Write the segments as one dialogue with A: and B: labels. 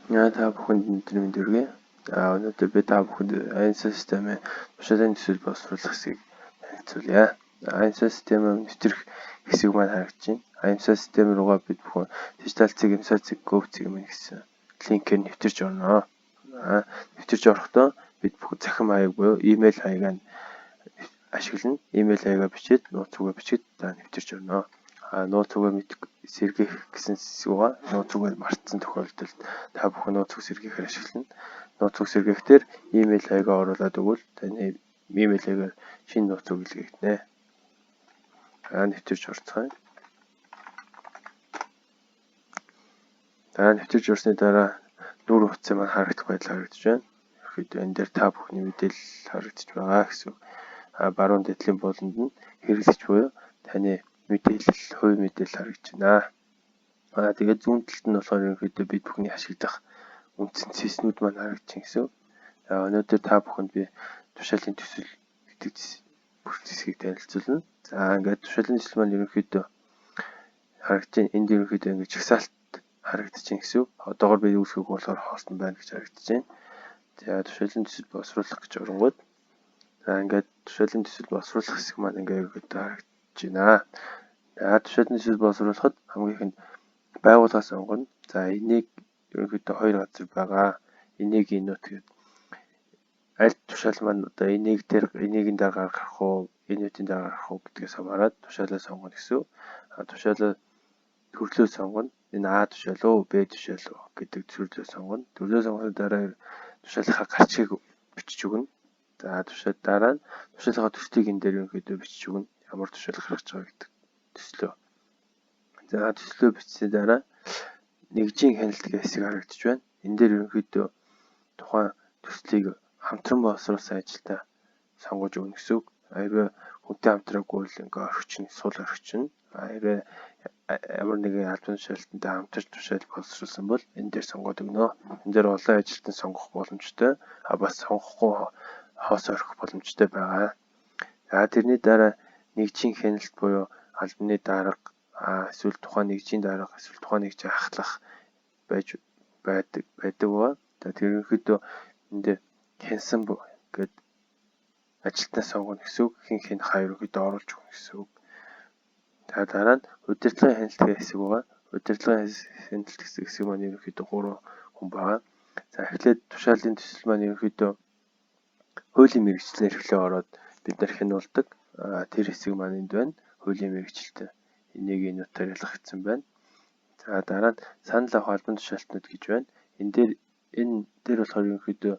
A: Та бүхэнд өнөөдрийн мэнд хүргэе. Өнөөдөр би та бүхэнд АНС системийн туршлагын төсөл боловсруулах хэсгийг танилцуулъя. АНС системийн нэвтрэх хэсэг маань харагдаж байна. АНС систем руугаа бид бүхэн дижитал цэг, эмсал цэг, гов цэг мэн гэсэн линкээр нэвтэрч орно. Нэвтэрч орохдоо бид бүхэн цахим хаяг буюу имэйл хаягаар ашиглана. Имэйл хаягаа бичээд нууц руугаа бичгээд нэвтэрч орно. Нууц руугаа сэргээх гэсэн хэсгүүгээ нууц руугаа мартсан тохиолдолд та бүхэн нууц руу сэргээхээр ашиглана. Нууц руу сэргээхдээ имэйл хаягаа оруулаад өгвөл таны имэйл хаягаар шинэ нууц руу илгээгдэнэ. Нэвтэрч орцгоё. Нэвтэрч орсны дараа нүүр утсан маань харагдах байдал харагдаж байна. Ерөнхийдөө энэ дээр та бүхний мэдээлэл харагдаж байгаа гэсэн. Баруун дэдлийн болонд нь хэрэглэгч буюу таны мэдээлэл, хувь мэдээлэл харагдаж байна. Тэгээд зүүн талд нь болохоор ерөнхийдөө бид бүхний ашиглах үндсэн системүүд маань харагдаж байна гэсэн. Өнөөдөр та бүхэнд би тушаалын төсөл гэдэг хэсгийг танилцуулна. Ингээд тушаалын төсөл маань ерөнхийдөө харагдаж байна. Энд ерөнхийдөө ингээд жагсаалт харагдаж байна гэсэн. Одоогоор би үүсгэх болохоор хоолтон байна гэж харагдаж байна. Тушаалын төсөл боловсруулах гэж оронгууд ингээд тушаалын төсөл боловсруулах хэсэг маань ингээд ерөнхийдөө харагдаж байна. Тушаалын төсөл боловсруулахад хамгийн ихэнд байгууллага сонгоно. Энийг ерөнхийдөө хоёр газар байгаа. Энийгийн нөт гэдэг. Аль тушаал маань одоо энийгийн дараа гарах уу, энүүтийн дараа гарах уу гэдгээс хамаарат тушаалаа сонгоно гэсэн. Тушаалаа төрлөө сонгоно. Энэ А тушаал уу, Б тушаал уу гэдэг төрлөө сонгоно. Төрлөө сонгосны дараа тушаалынхаа гарчгийг бичиж өгнө. Тушаал дараа нь тушаалынхаа төслийг энэ дээр ерөнхийдөө бичиж өгнө. Ямар тушаал гаргаж байгаа гэдэг төслөө. Төслөө бичсэний дараа нэгжийн хяналт гэх хэсэг харагдаж байна. Энэ дээр ерөнхийдөө тухайн төслийг хамтран боловсруулсан ажилдаа сонгож өгнө гэсэн үг. Хэрвээ хүнтэй хамтраагүй бол ингээ орхичин, сул орхичин. Хэрвээ ямар нэгэн албан тушаалтантай хамтарч тушаал боловсруулсан бол энэ дээр сонгоод өгнө. Энэ дээр олон ажилтан сонгох боломжтой. Бас сонгохгүй хоос орхих боломжтой байгаа. Тэрний дараа нэгжийн хяналт буюу албаны дарга, эсвэл тухайн нэгжийн дарга, эсвэл тухайн нэгжийн ахлах байж байдаг ба. Тэр ерөнхийдөө энд хянсан гэдэг ажилтнаа сонгоно гэсэн үг. Хин хаяа ерөнхийдөө оруулж өгнө гэсэн үг. Дараа нь удирдлагын хяналт гэх хэсэг байгаа. Удирдлагын хяналт хэсэг маань ерөнхийдөө 3 хүн байгаа. Эхлээд тушаалын төсөл маань ерөнхийдөө хуулийн мэргэжлээр эхлээ ороод бид нар хянуулдаг. Тэр хэсэг маань энд байна. Хуулийн мэргэжилтэй энийг нотаар ялгагдсан байна. Дараа нь санал авах албан тушаалтнууд гэж байна. Энэ дээр болохоор ерөнхийдөө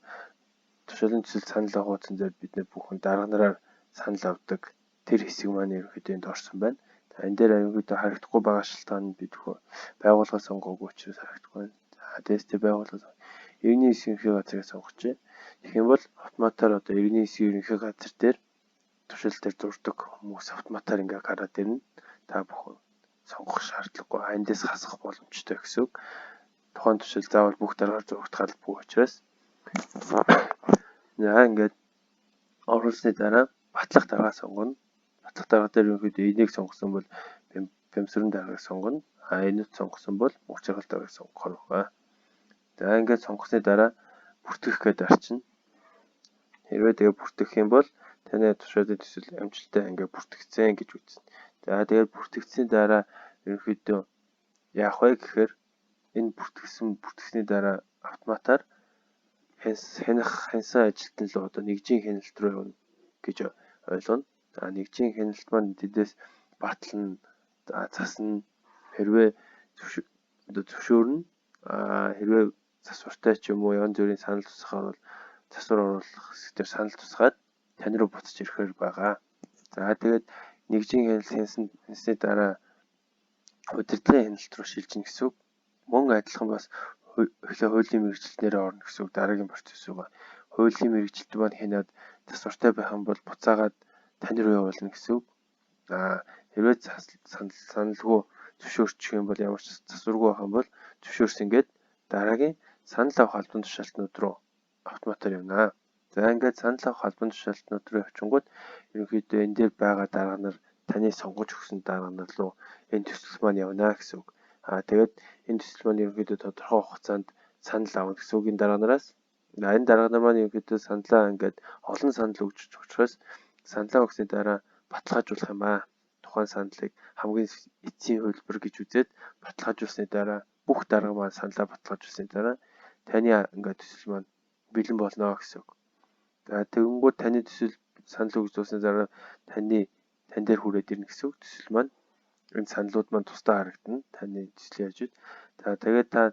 A: тушаалын төсөл санал авах утсан дээр бид нар бүхэн дарга нараар санал авдаг. Тэр хэсэг маань ерөнхийдөө энд орсон байна. Энэ дээр ерөнхийдөө харагдахгүй байгаа шалтгаан нь бид бүхэн байгууллага сонгоогүй учраас харагдахгүй байна. Тэстэй байгууллага иргэний эсийн ерөнхий газрыг сонгочихъя. Тэгэх юм бол автоматар одоо иргэний эсийн ерөнхий газар дээр тушаал дээр дурдаг хүмүүс автоматар ингээ гараад ирнэ. Та бүхэн сонгох шаардлагагүй, эндээс хасах боломжтой гэсэн үг. Тухайн тушаал заавал бүх дараагаар зурагдах албагүй учраас ингээд оруулсны дараа батлах дарга сонгоно. Батлах дарга дээр ерөнхийдөө энийг сонгосон бол бямсрын даргаыг сонгоно. Энэт сонгосон бол мөх жаргал даргаыг сонгохоор байгаа. Ингээд сонгосны дараа бүртгэх гэдээ арчна. Хэрвээ тэгээ бүртгэх юм бол таны тушаалын төсөл амжилттай ингээд бүртгэгдсэн гэж үзнэ. Тэгээд бүртгэгдсэний дараа ерөнхийдөө яах вэ гэхээр энэ бүртгэсний дараа автоматар хянсан ажилтан л одоо нэгжийн хяналт руу явна гэж ойлгоно. Нэгжийн хяналт маань тэдээс батлна, засна, хэрвээ зөвшөөрнө, хэрвээ засвартай ч юм уу янз бүрийн санал тусахаар бол засвар оруулах хэсгээр санал тусгаад тань руу буцаж ирэхээр байгаа. Тэгээд нэгжийн хяналт хийсний дараа удирдлагын хяналт руу шилжинэ гэсэн үг. Мөн адилхан бас эхлээ хуулийн мэргэжилтнээр орно гэсэн үг. Дараагийн процесс байгаа. Хуулийн мэргэжилт маань хянаад засвартай байх юм бол буцаагаад тань руу явуулна гэсэн үг. Хэрвээ саналгүй зөвшөөрчих юм бол ямар ч засваргүй байх юм бол зөвшөөрсөнгээд дараагийн санал авах албан тушаалтнууд руу автоматар явна. Ингээд санал авах албан тушаалтнууд руу явчингууд ерөнхийдөө энэ дээр байгаа дарга нар таны сонгож өгсөн дарга нар руу энэ төсөл маань явна гэсэн үг. Тэгээд энэ төсөл маань ерөнхийдөө тодорхой хугацаанд санал авах гэсэн үг энэ дарга нараас. Энэ дарга нар маань ерөнхийдөө саналаа ингээд олон санал өгч учраас саналаа өгсөний дараа баталгаажуулах юм аа. Тухайн саналыг хамгийн эцсийн хувилбар гэж үзээд баталгаажуулсны дараа бүх дарга маань саналаа баталгаажуулсны дараа таны ингээд төсөл маань бэлэн болно гэсэн үг. За тэгэнгүүт таны төсөл санал өгж дуусны дараа тань дээр хүрээд ирнэ гэсэн үг. Төсөл маань энэ саналууд маань тусдаа харагдана. Таны төсөл яаж вэ? За тэгээд та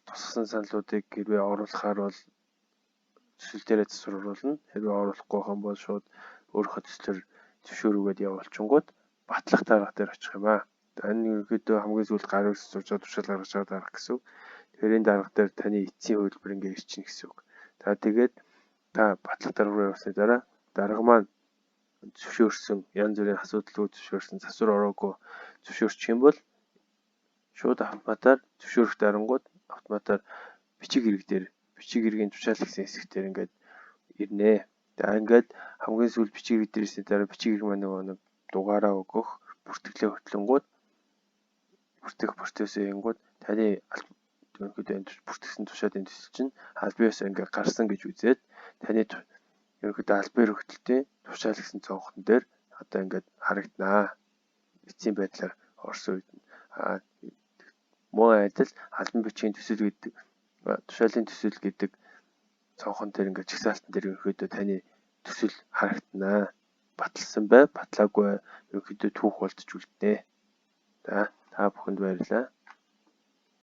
A: тусгасан саналуудыг хэрвээ оруулахаар бол төсөл дээрээ засвар оруулна. Хэрвээ оруулахгүй юм бол шууд өөрийнхөө төслөөр зөвшөөрөөд явуулчингууд батлах дарга дээр очих юм аа. Энэ ерөнхийдөө хамгийн сүүлд гарыг сурж туршил гаргаж байгаа дарга гэсэн үг. Тэгэхээр энэ дарга дээр таны эцсийн хувилбар ингээ ирчихнэ гэсэн үг. За тэгээд та батлах дарга руу явсны дараа дарга маань зөвшөөрсөн янз бүрийн асуудлыг зөвшөөрсөн засвар ороогүй зөвшөөрчих юм бол шууд автоматар зөвшөөрөх дарангууд автоматар бичиг хэргийн тушаал гэсэн хэсэг дээр ингээд ирнэ. За ингээд хамгийн сүүлд бичиг хэрэг дээр ирсний дараа бичиг хэрэг маань нэг дугаараа өгөх бүртгэлээ хөтлөнгүүд бүртгэх процессингууд таны ерөнхийдөө бүртгэсэн тушаалын төсөл чинь аль биесээ ингээд гарсан гэж үзээд таны ерөнхийдөө аль бие хөтөлтийн тушаал гэсэн цонхон дээр одоо ингээд харагданаа. Эцсийн байдлаар орсон үед муу адил албан бичгийн төсөл гэдэг тушаалын төсөл гэдэг цонхон дээр ингээд чагсаалтан дээр ерөнхийдөө таны төсөл харагданаа. Баталсан бай, батлаагүй ерөнхийдөө түүх болтож үлднэ. За та бүхэнд баярлалаа.